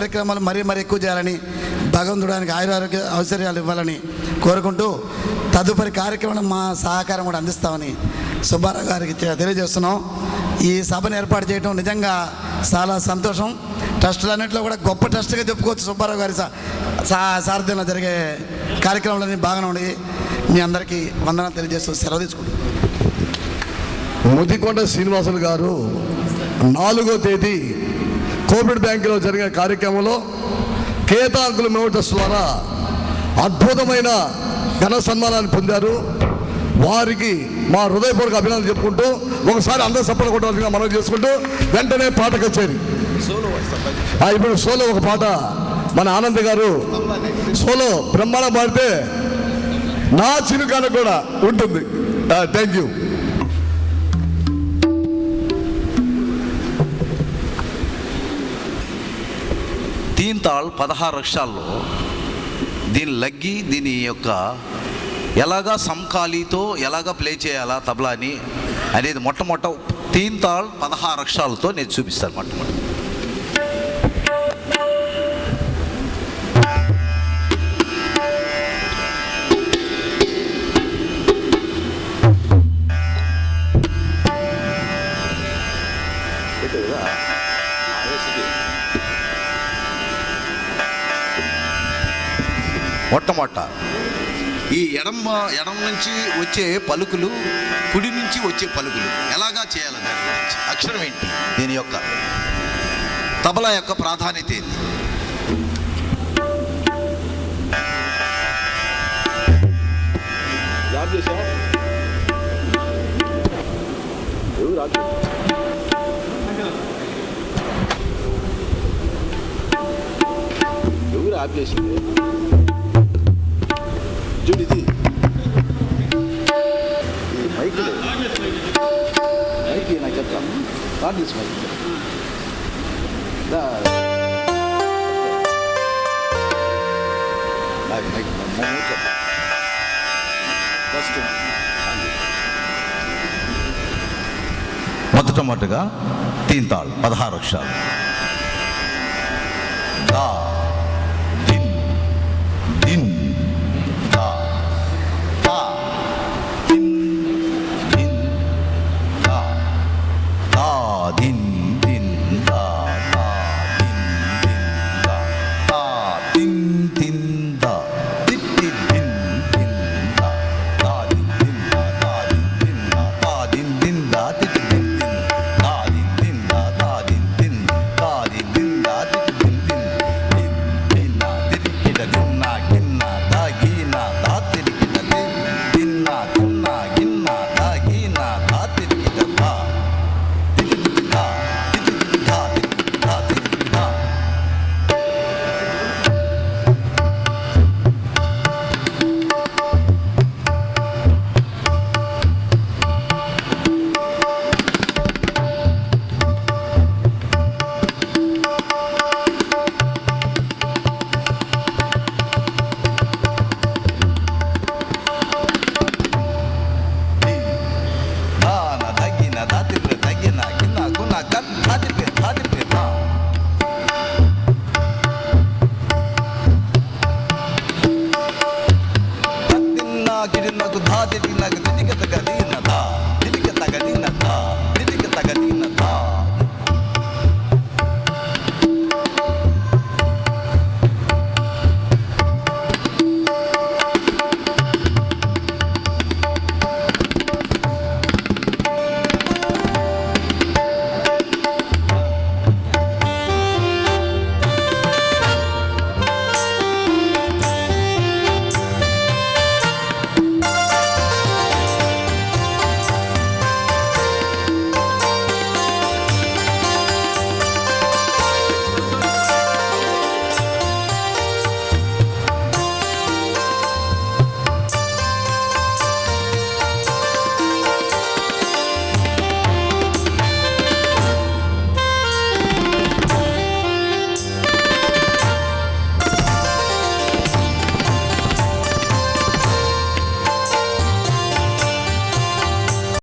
కార్యక్రమాలు మరీ ఎక్కువ చేయాలని, భగవంతుడానికి ఆయురారోగ్య ఐశ్వర్యాలు ఇవ్వాలని కోరుకుంటూ తదుపరి కార్యక్రమం మా సహకారం కూడా అందిస్తామని సుబ్బారావు గారికి తెలియజేస్తున్నాం. ఈ సభను ఏర్పాటు చేయడం నిజంగా చాలా సంతోషం. ట్రస్టులన్నింటిలో కూడా గొప్ప ట్రస్ట్గా చెప్పుకోవచ్చు. సుబ్బారావు గారి సారథ్యంలో జరిగే కార్యక్రమాలన్నీ బాగానే ఉన్నాయి. మీ అందరికీ వందనాలు తెలియజేస్తూ సెలవు తీసుకుంటాం. ముదికొండ శ్రీనివాసులు గారు 4వ తేదీ కోవిడ్ బ్యాంకులో జరిగిన కార్యక్రమంలో కేతాంకుల మెమోరియల్ ద్వారా అద్భుతమైన ఘన సన్మానాన్ని పొందారు. వారికి మా హృదయపూర్వక అభినందనలు చెప్పుకుంటూ ఒకసారి అందరూ సపోర్ట్ కొట్టాల్సిందిగా మనం చేసుకుంటూ వెంటనే పాట కచేరి. ఇప్పుడు సోలో ఒక పాట మన ఆనంద్ గారు సోలో బ్రహ్మాండం పాడితే నా చిరుకాన కూడా ఉంటుంది. Thank you. తీన్తాళ్ 16 అక్షరాల్లో దీని లగ్గి దీని యొక్క ఎలాగా సమకాలీతో ఎలాగా ప్లే చేయాలా తబలాని అనేది మొట్టమొదట తీన్తాళ్ 16 అక్షరాలతో నేను చూపిస్తాను. మొట్టమొదటి ఈ ఎడం నుంచి వచ్చే పలుకులు, కుడి నుంచి వచ్చే పలుకులు ఎలాగా చేయాలి, దాని గురించి అక్షరం ఏంటి, దీని యొక్క తబలా యొక్క ప్రాధాన్యత ఏంటి. ఎవరు ఆప్ చేసింది చూడు, ఇది మైక్ మైక్ నాకు చెప్తాను. వార్నిస్ మైక్ మొట్టమొదటిగా తీన్తాళ్ 16 అక్షరాలు.